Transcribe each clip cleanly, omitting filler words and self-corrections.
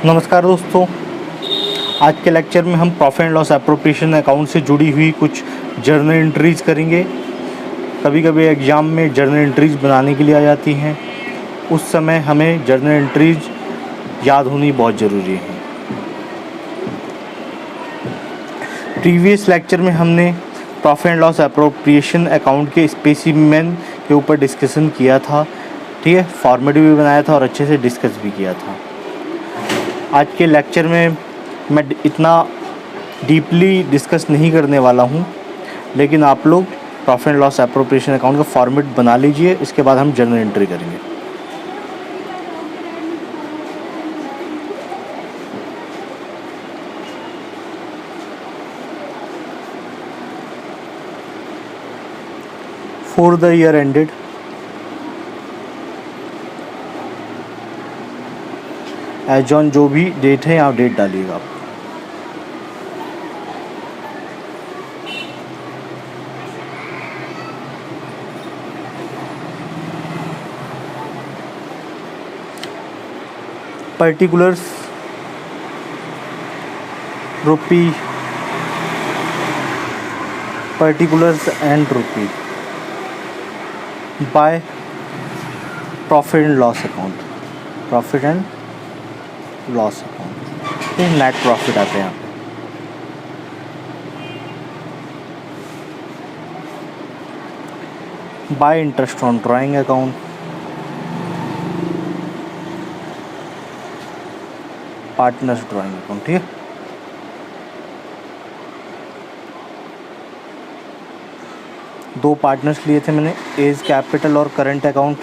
नमस्कार दोस्तों, आज के लेक्चर में हम profit and loss appropriation account से जुड़ी हुई कुछ जर्नल एंट्रीज़ करेंगे। कभी कभी एग्ज़ाम में जर्नल एंट्रीज़ बनाने के लिए आ जाती हैं, उस समय हमें जर्नल एंट्रीज़ याद होनी बहुत ज़रूरी है। प्रीवियस लेक्चर में हमने profit and loss appropriation account के स्पेसिमेन के ऊपर डिस्कशन किया था, ठीक है। फॉर्मेट भी बनाया था और अच्छे से डिस्कस भी किया था। आज के लेक्चर में मैं इतना डीपली डिस्कस नहीं करने वाला हूँ, लेकिन आप लोग profit and loss appropriation account का फॉर्मेट बना लीजिए, इसके बाद हम जर्नल एंट्री करेंगे। For the year ended as on, जो भी डेट है यहाँ डेट डालिएगा आप। Particulars rupee, particulars and rupee by profit and loss account, profit and loss account, ये नेट प्रॉफिट आते हैं यहाँ पे। By interest on drawing account, partners drawing account, ठीक है। दो पार्टनर्स लिए थे मैंने, एज कैपिटल और current account.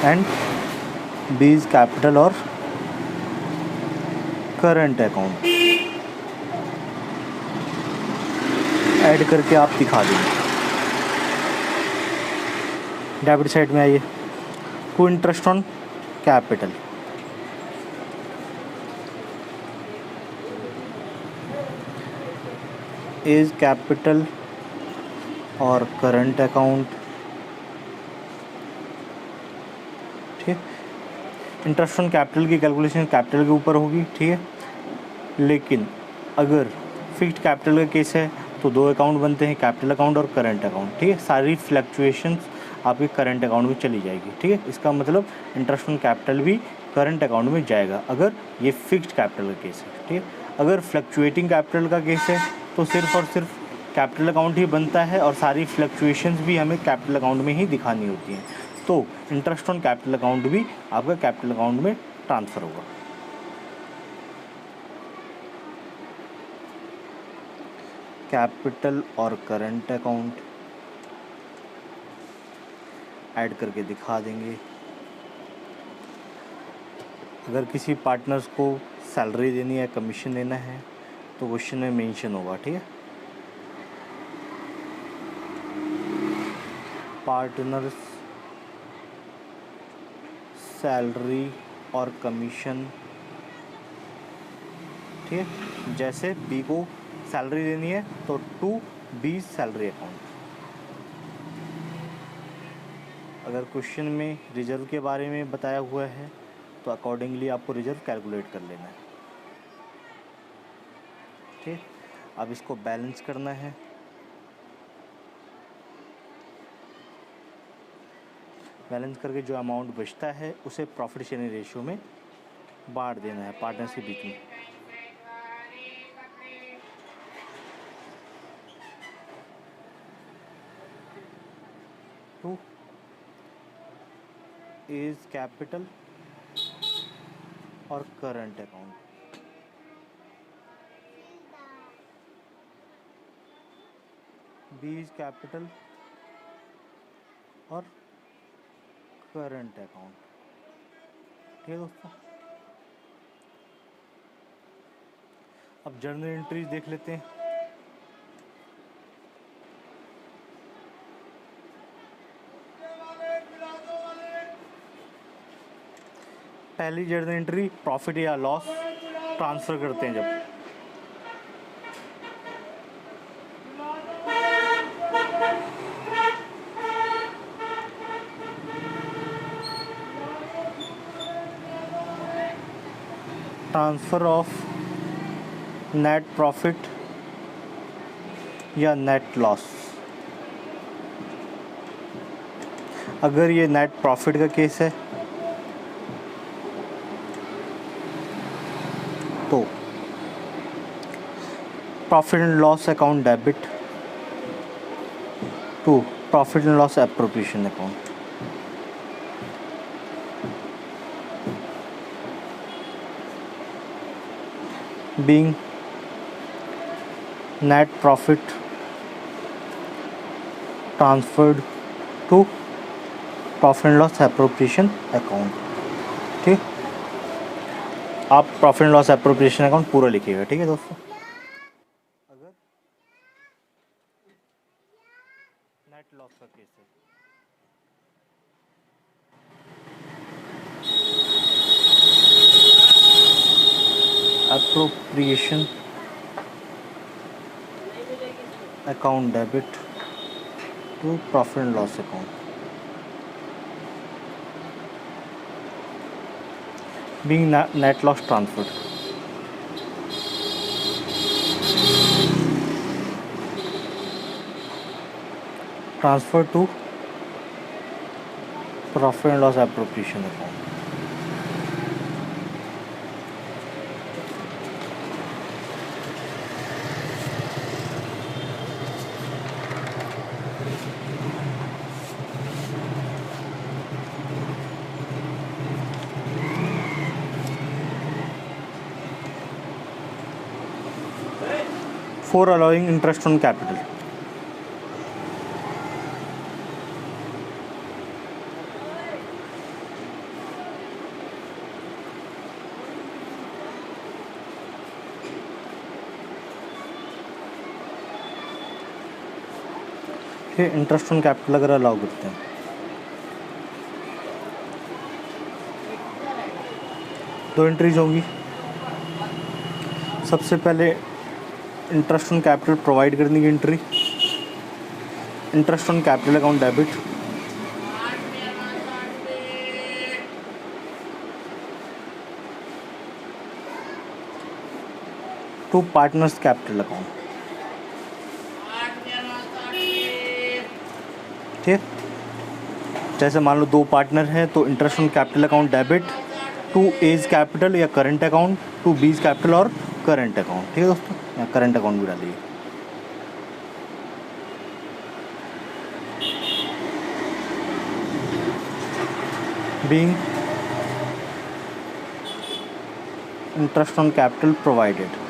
And B's capital और करंट अकाउंट ऐड करके आप दिखा देंगे। डेबिट साइड में आइए, to interest on capital, as capital और करंट अकाउंट, ठीक। इंटरेस्ट ऑन कैपिटल की कैलकुलेशन कैपिटल के ऊपर होगी, ठीक है। लेकिन अगर फिक्स्ड कैपिटल का केस है तो दो अकाउंट बनते हैं, कैपिटल अकाउंट और करंट अकाउंट, ठीक है। सारी फ्लक्चुएशंस आपके करंट अकाउंट में चली जाएगी, ठीक है। इसका मतलब इंटरेस्ट ऑन कैपिटल भी करंट अकाउंट में जाएगा अगर ये फिक्स्ड कैपिटल का केस है, ठीक है। अगर फ्लक्चुएटिंग कैपिटल का केस है तो सिर्फ और सिर्फ कैपिटल अकाउंट ही बनता है और सारी फ्लक्चुएशंस भी हमें कैपिटल अकाउंट में ही दिखानी होती हैं, तो इंटरेस्ट ऑन कैपिटल अकाउंट भी आपका कैपिटल अकाउंट में ट्रांसफ़र होगा। कैपिटल और करंट अकाउंट ऐड करके दिखा देंगे। अगर किसी पार्टनर्स को सैलरी देनी है, कमीशन देना है, तो क्वेश्चन में मेंशन होगा, ठीक है। पार्टनर्स सैलरी और कमीशन, ठीक है। जैसे बी को सैलरी देनी है तो टू बी सैलरी अकाउंट। अगर क्वेश्चन में रिजर्व के बारे में बताया हुआ है तो अकॉर्डिंगली आपको रिजर्व कैलकुलेट कर लेना है, ठीक। अब इसको बैलेंस करना है। बैलेंस करके जो अमाउंट बचता है उसे प्रॉफिट शेयरिंग रेशियो में बांट देना है पार्टनर्स के बीच में। टू एज कैपिटल और current account, B's capital और करंट अकाउंट, ठीक है दोस्तों। अब जर्नल एंट्रीज देख लेते हैं। पहली जर्नल एंट्री प्रॉफिट या लॉस ट्रांसफ़र करते हैं जब, ट्रांसफ़र ऑफ नेट प्रॉफिट या नेट लॉस। अगर ये नेट प्रॉफिट का केस है तो profit and loss account debit to profit and loss appropriation account. being net profit transferred to profit and loss appropriation account. ठीक, आप profit and loss appropriation account पूरा लिखिएगा। ठीक है दोस्तों, अगर नेट लॉस का केस है appropriation account debit to profit and loss account. being net loss transferred to profit and loss appropriation account। for allowing interest on capital। ठीक, interest on capital अगर अलाउ करते हैं दो एंट्रीज होंगी। सबसे पहले इंटरेस्ट ऑन कैपिटल प्रोवाइड करने की entry, interest on capital account debit to partners capital account. ठीक, जैसे मान लो दो पार्टनर हैं तो interest on capital account debit to A's capital या current account to B's capital और करंट अकाउंट। ठीक है दोस्तों, यहाँ करंट अकाउंट भी डालिए। Being interest on capital provided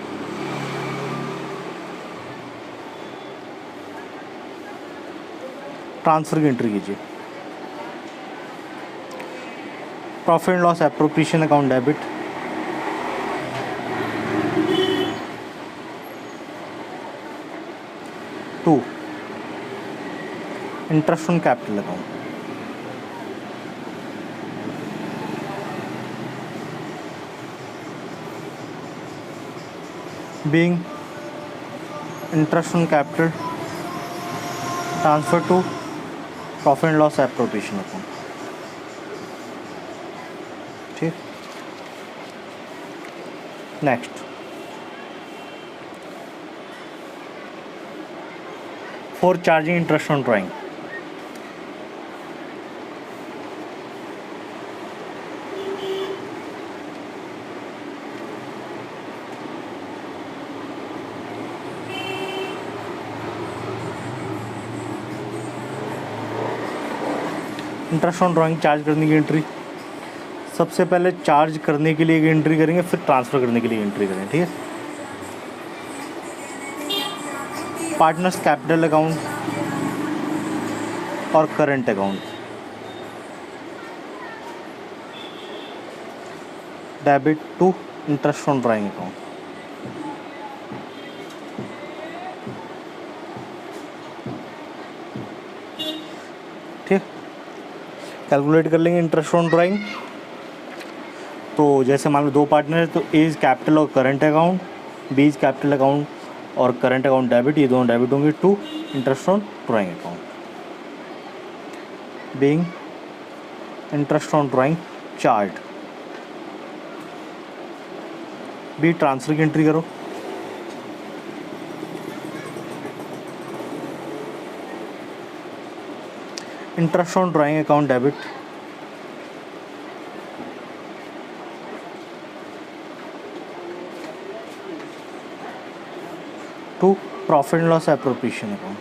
transfer की एंट्री कीजिए। Profit and loss appropriation account debit to interest on capital account. Being interest on capital transfer to profit and loss appropriation account. ठीक, next for charging interest on drawing. Interest on drawing charge करने की entry, सबसे पहले charge करने के लिए एक entry करेंगे, फिर ट्रांसफ़र करने के लिए एंट्री करें। ठीक है, पार्टनर्स कैपिटल अकाउंट और current account debit to interest on drawing account. ठीक, कैलकुलेट कर लेंगे इंटरेस्ट ऑन ड्राइंग। तो जैसे मान लो दो पार्टनर है तो एज कैपिटल और current account, B's capital account और करंट अकाउंट डेबिट, ये दोनों डेबिट होंगे to interest on drawing account. Being interest on drawing charge be transfer की एंट्री करो, interest on drawing account debit, to profit and loss appropriation account,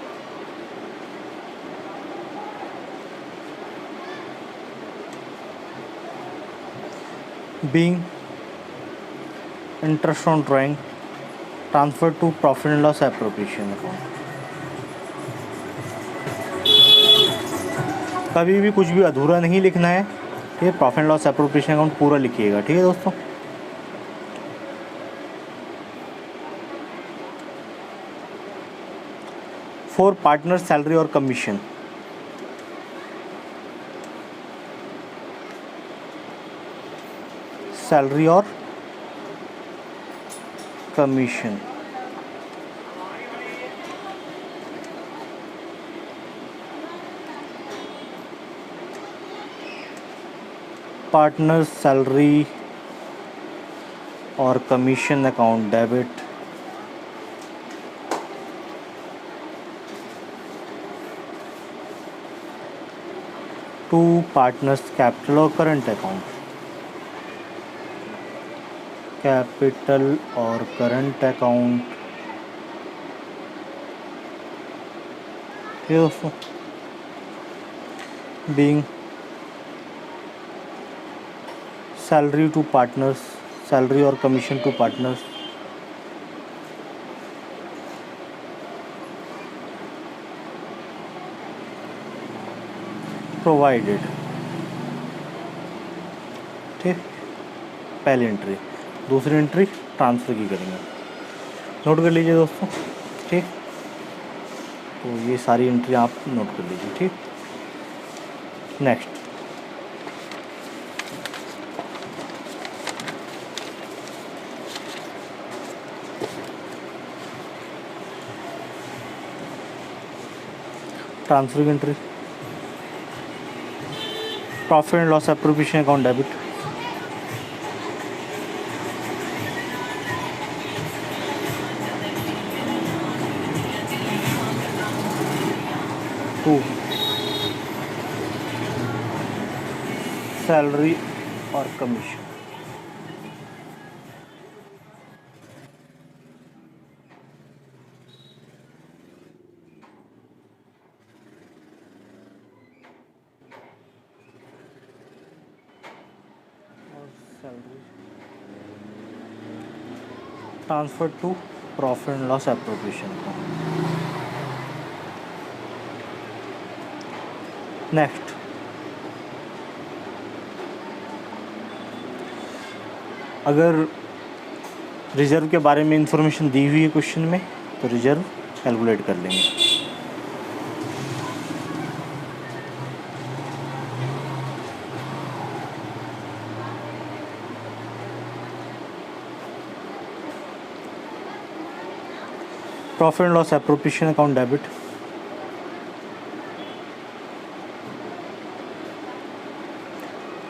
being interest on drawing transfer to profit and loss appropriation account। कभी भी कुछ भी अधूरा नहीं लिखना है, ठीक है। Profit and loss appropriation account पूरा लिखिएगा, ठीक है दोस्तों। फॉर पार्टनर सैलरी और कमीशन, सैलरी और कमीशन, पार्टनर सैलरी और commission account debit, to partners capital और करंट अकाउंट, कैपिटल और करंट अकाउंट, ठीक है दोस्तों। Being salary to partners, salary और कमीशन टू पार्टनर्स, प्रोवाइडेड, ठीक। पहली एंट्री, दूसरी एंट्री ट्रांसफ़र की करेंगे, नोट कर लीजिए दोस्तों, ठीक। तो ये सारी एंट्री आप नोट कर लीजिए, ठीक। नेक्स्ट, ट्रांसफ़र की entry, profit and loss appropriation account debit, to salary और commission, transfer to profit and loss appropriation account. Next, अगर रिजर्व के बारे में इंफॉर्मेशन दी हुई है क्वेश्चन में तो रिजर्व कैलकुलेट कर लेंगे। Profit and loss appropriation account debit,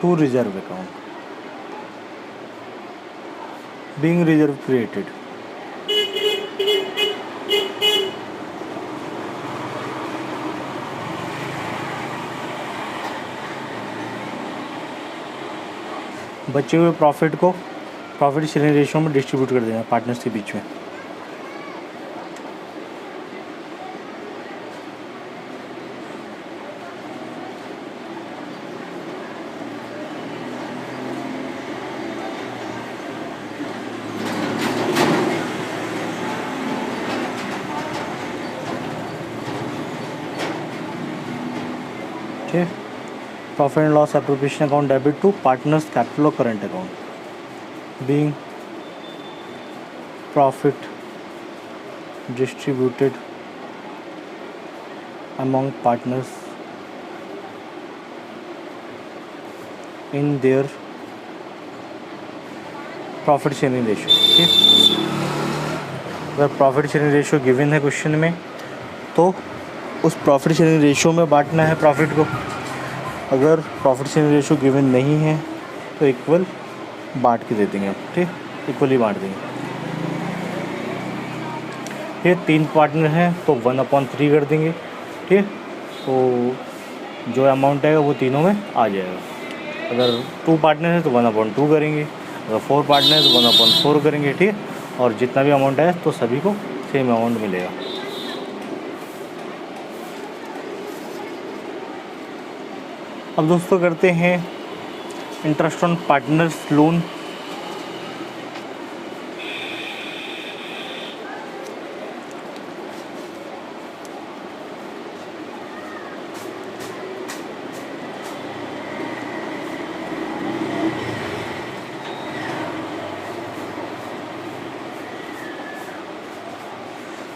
to reserve account, being reserve created, बचे हुए प्रॉफिट को प्रॉफिट शेयरिंग रेशियो में डिस्ट्रीब्यूट कर देना पार्टनर्स के बीच में। ठीक, profit and loss appropriation account debit to partners capital और current account, being profit distributed among partners in their profit sharing ratio. ठीक, अगर प्रॉफिट शेयरिंग रेशियो गिवन है क्वेश्चन में तो उस प्रॉफिट शेयरिंग रेशियो में बांटना है प्रॉफिट को। अगर प्रॉफिट शेयरिंग रेशियो गिवन नहीं है तो इक्वल बांट के दे देंगे। ठीक, इक्वली बांट देंगे। ये 3 पार्टनर हैं तो 1/3 कर देंगे। ठीक है, तो जो अमाउंट आएगा वो तीनों में आ जाएगा। अगर 2 पार्टनर है तो 1/2 करेंगे, अगर 4 पार्टनर है तो 1/4 करेंगे। ठीक है, और जितना भी अमाउंट आए तो सभी को सेम अमाउंट मिलेगा। अब दोस्तों करते हैं इंटरेस्ट ऑन पार्टनर्स लोन।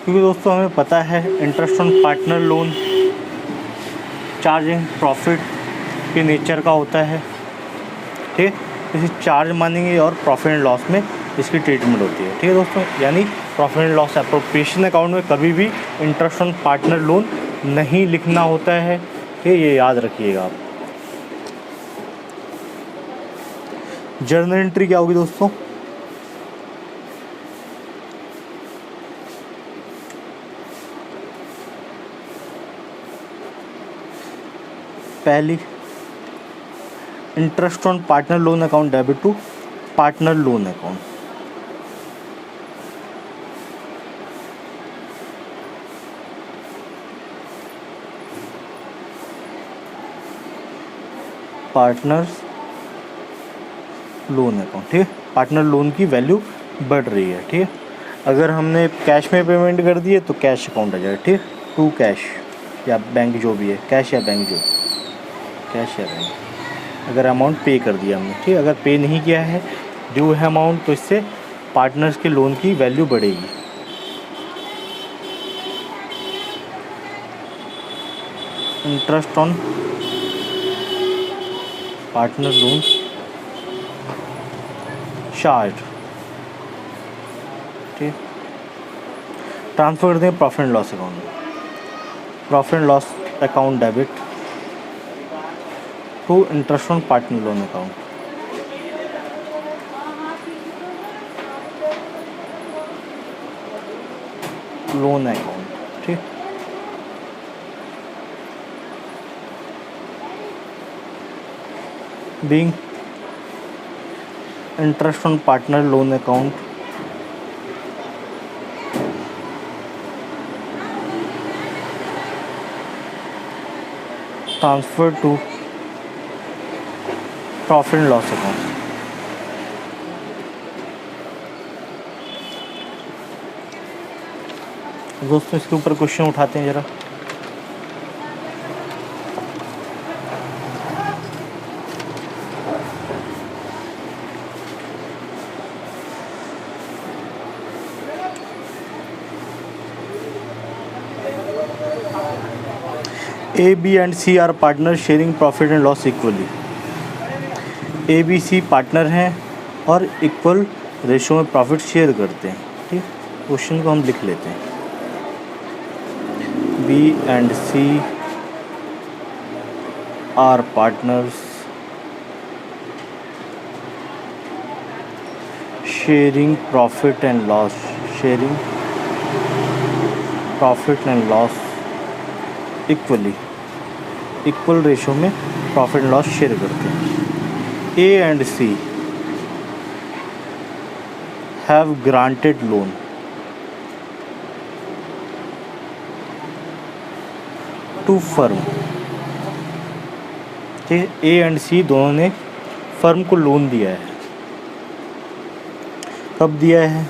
क्योंकि दोस्तों हमें पता है interest on partner loan charge and profit के नेचर का होता है। ठीक है, इसे चार्ज मानेंगे और प्रॉफिट एंड लॉस में इसकी ट्रीटमेंट होती है। ठीक है दोस्तों, यानी profit and loss appropriation account में कभी भी इंटरेस्ट ऑन पार्टनर लोन नहीं लिखना होता है। ठीक है, ये याद रखिएगा आप। जर्नल एंट्री क्या होगी दोस्तों? पहली, interest on partner loan account debit to partner loan account. Partners loan account. ठीक है, पार्टनर लोन की वैल्यू बढ़ रही है। ठीक है, अगर हमने कैश में पेमेंट कर दी है तो कैश अकाउंट आ जाएगा। ठीक है, टू कैश या बैंक जो भी है, कैश या बैंक, जो कैश या बैंक। अगर अमाउंट पे कर दिया हमने, ठीक है, अगर पे नहीं किया है, ड्यू है अमाउंट, तो इससे पार्टनर्स के लोन की वैल्यू बढ़ेगी। Interest on partner loan charge. ठीक, ट्रांसफर कर दें प्रॉफिट एंड लॉस अकाउंट में। Profit and loss account debit to interest on partner loan account. Loan account. ठीक, being interest on partner loan account transfer to profit and loss account. दोस्तों इसके ऊपर question उठाते हैं ज़रा। A, B and C are partner sharing profit and loss equally. A, B, C partner हैं और equal ratio में प्रॉफिट शेयर करते हैं। ठीक, क्वेश्चन को हम लिख लेते हैं। B and C are partners sharing profit and loss, sharing profit and loss equally, equal ratio में प्रॉफिट एंड लॉस शेयर करते हैं। A and C have granted loan to firm। ठीक है, A and C दोनों ने firm को loan दिया है। कब दिया है?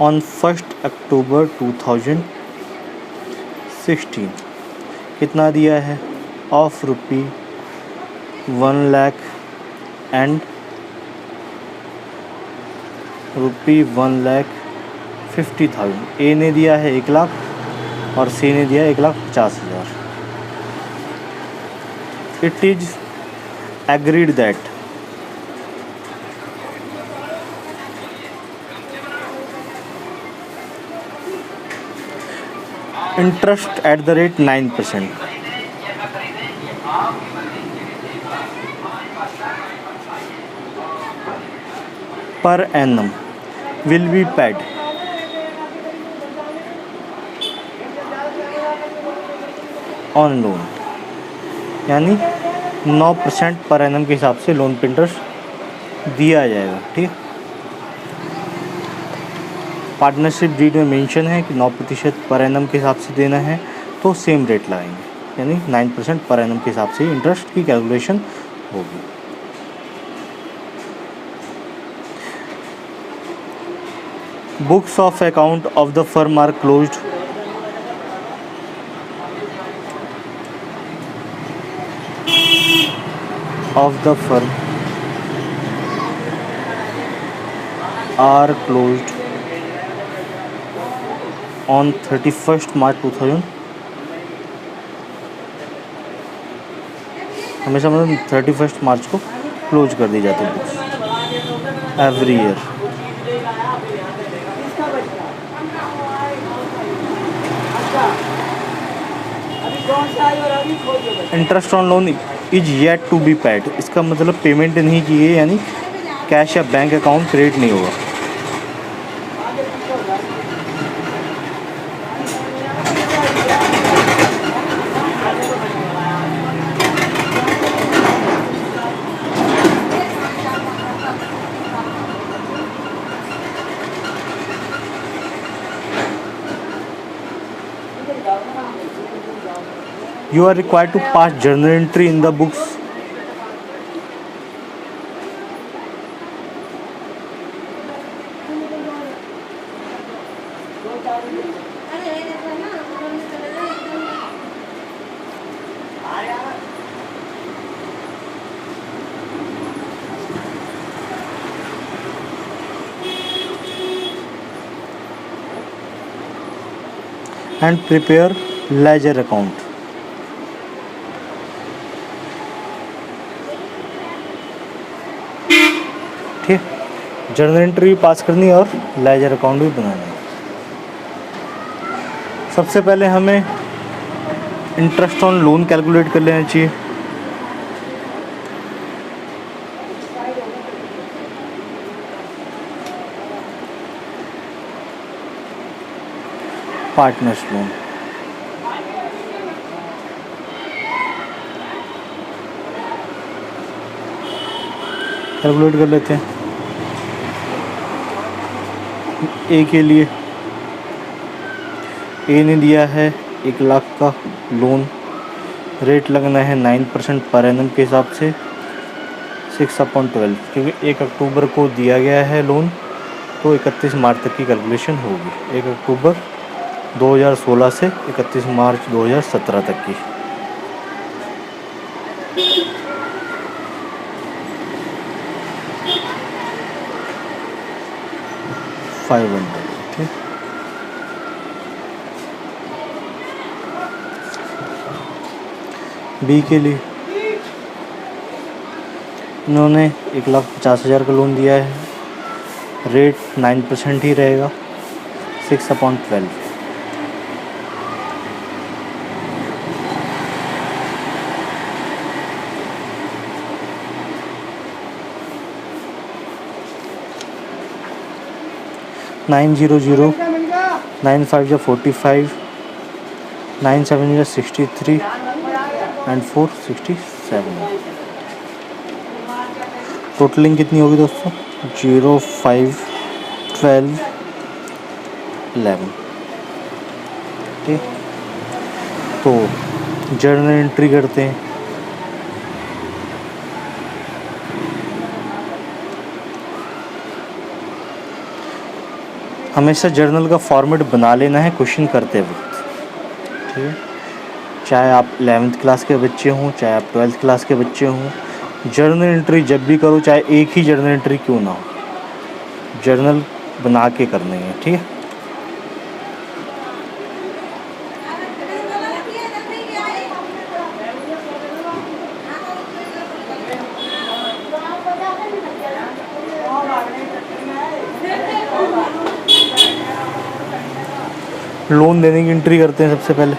ऑन 1 अक्टूबर 2016। कितना दिया है? Of ₹1 lakh and ₹1,50,000। ए ने दिया है 1 लाख और सी ने दिया है 1,50,000। It is agreed that interest at the rate 9%। per annum will be paid on loan, यानी 9% पर एनम के हिसाब से लोन पे इंटरेस्ट दिया जाएगा। ठीक है, पार्टनरशिप डीड में मेंशन है कि 9% पर एनम के हिसाब से देना है, तो सेम रेट लगाएंगे, यानी 9% पर एनम के हिसाब से इंटरेस्ट की कैलकुलेशन होगी। Books of account of the firm are closed of the firm are closed on 31st March 2000। हमेशा मतलब 31st मार्च को क्लोज कर दी जाती है books every year. Interest on loan is yet to be paid, इसका मतलब पेमेंट नहीं की है, यानी कैश या बैंक अकाउंट क्रेडिट नहीं होगा। You are required to pass journal entry in the books and prepare ledger account। ठीक, जर्नल एंट्री भी पास करनी है और लेजर अकाउंट भी बनाना है। सबसे पहले हमें इंटरेस्ट ऑन लोन कैलकुलेट कर लेना चाहिए। पार्टनर्स लोन कैलकुलेट कर लेते हैं। ए के लिए ए ने दिया है 1 लाख का लोन, रेट लगना है 9% पर एनम के हिसाब से 6/12, क्योंकि 1 अक्टूबर को दिया गया है लोन, तो 31 मार्च तक की कैलकुलेशन होगी। 1 अक्टूबर 2016 से 31 मार्च 2017 तक की। ठीक, बी के लिए इन्होंने 1,50,000 का लोन दिया है, रेट 9% ही रहेगा 6/12। $900, 9/5 या 45, 9/7 या 63 एंड 467। टोटलिंग कितनी होगी दोस्तों? 0, 5, 12, 11। ठीक, तो जर्नल एंट्री करते हैं। हमेशा जर्नल का फॉर्मेट बना लेना है क्वेश्चन करते वक्त। ठीक है, चाहे आप 11th क्लास के बच्चे हों, चाहे आप 12th क्लास के बच्चे हों, जर्नल एंट्री जब भी करो, चाहे एक ही जर्नल एंट्री क्यों ना हो, जर्नल बना के करनी है। ठीक है, लोन देने की एंट्री करते हैं सबसे पहले।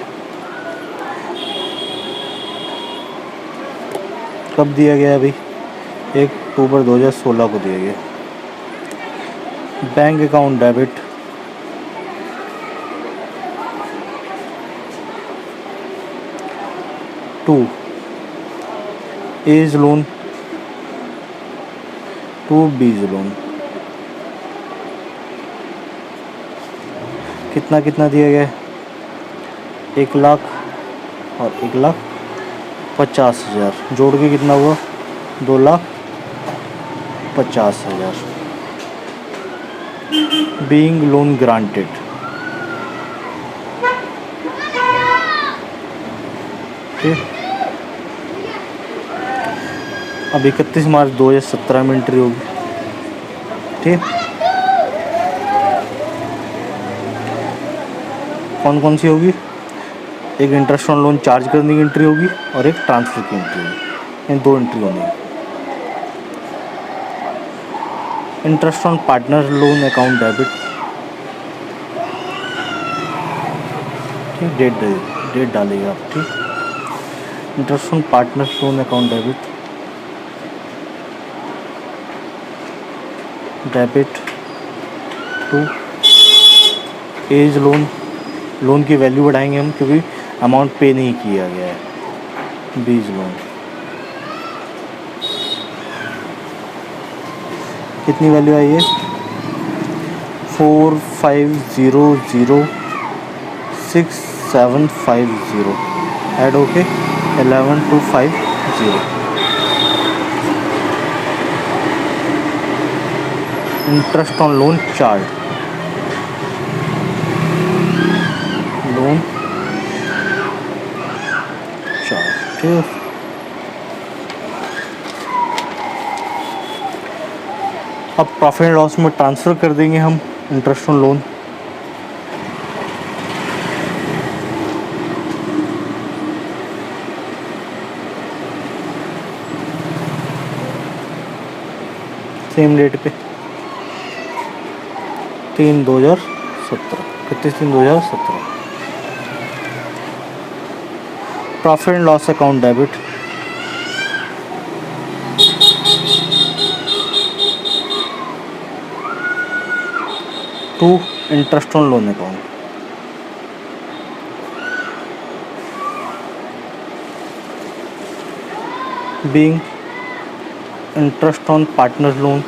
कब दिया गया है भाई? 1 अक्टूबर 2016 को दिया गया। Bank account debit, to A's loan, to B's loan. कितना कितना दिया गया है? 1,00,000 और 1,50,000 जोड़ के कितना हुआ? 2,50,000। बीइंग लोन ग्रांटेड, ठीक। अब 31 मार्च 2017 में एंट्री होगी, ठीक। कौन कौन सी होगी? एक इंटरेस्ट ऑन लोन चार्ज करने की एंट्री होगी और एक ट्रांसफ़र की एंट्री होगी। इन दो एंट्री होनी है। Interest on partner loan account debit, ठीक। डेट डालिएगा आप, ठीक। Interest on partner loan account debit to A's loan. Loan की वैल्यू बढ़ाएंगे हम क्योंकि अमाउंट पे नहीं किया गया है। बीज लोन कितनी वैल्यू आई है? 45006,750 ऐड होके 11,250। Interest on loan charge, loan charge, ठीक। अब प्रॉफिट एंड लॉस में ट्रांसफ़र कर देंगे हम interest on loan. Same date पे 3/2017, 31/3/2017। Profit and loss account debit, to interest on loan account, being interest on partner loan,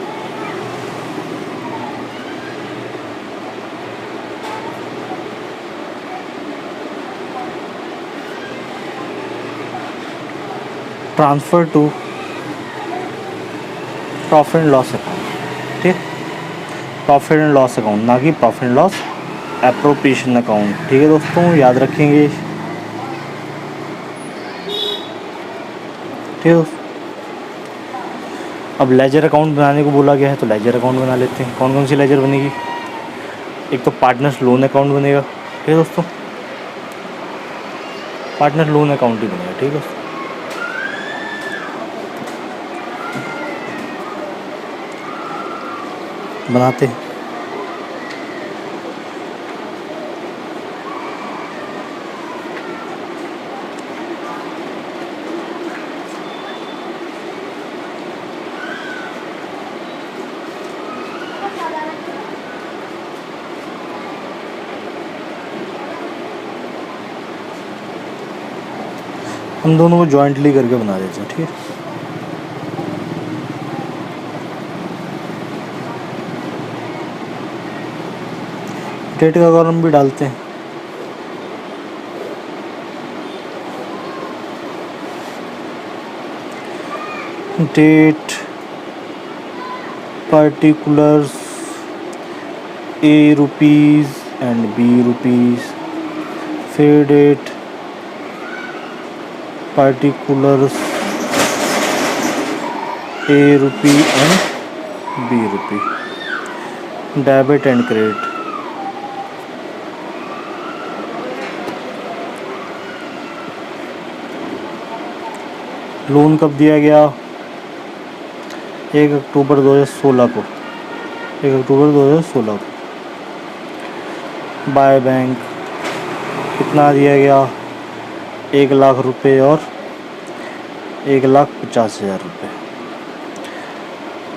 transfer to profit and loss account, ठीक। Profit and loss account, ना कि profit and loss appropriation account, ठीक है दोस्तों, याद रखेंगे, ठीक है दोस्तों। अब लेजर अकाउंट बनाने को बोला गया है तो लेजर अकाउंट बना लेते हैं। कौन कौन सी लेजर बनेगी? एक तो पार्टनर्स लोन अकाउंट बनेगा, ठीक है दोस्तों। पार्टनर लोन अकाउंट ही बनेगा, ठीक है दोस्तों। बनाते हैं। हम दोनों को जॉइंटली करके बना देते हैं, ठीक है। डेट का कॉलम भी डालते हैं। Date, particulars, A rupees and B rupees, fair date, particulars, A rupee and B rupee, debit and credit, loan कब दिया गया? 1 अक्टूबर 2016 को, 1 अक्टूबर 2016 को। बाय बैंक कितना दिया गया? 1,00,000 रुपये और 1,50,000 रुपये।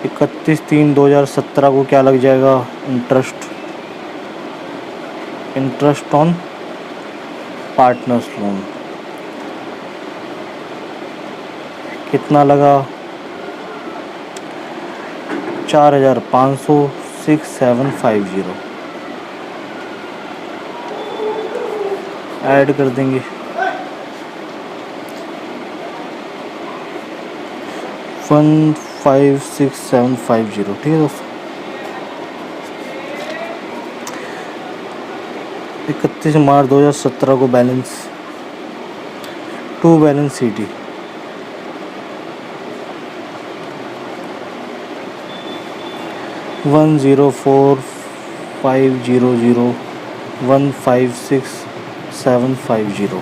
31/3/2017 को क्या लग जाएगा? इंटरेस्ट ऑन पार्टनर्स लोन कितना लगा? 4,500 6750 ऐड कर देंगे। 156750 ठीक है दोस्तों। 31 मार्च 2017 को बैलेंस टू बैलेंस सीटी 104500156 750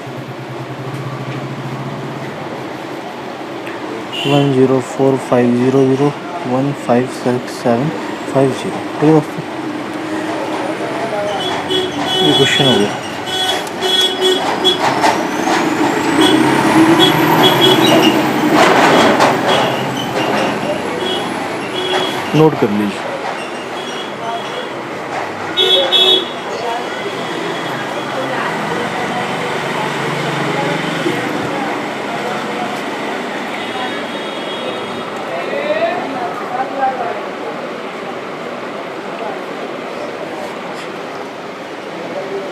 104500156 750 ठीक है दोस्तों। ये क्वेश्चन हो गया। नोट कर लीजिए।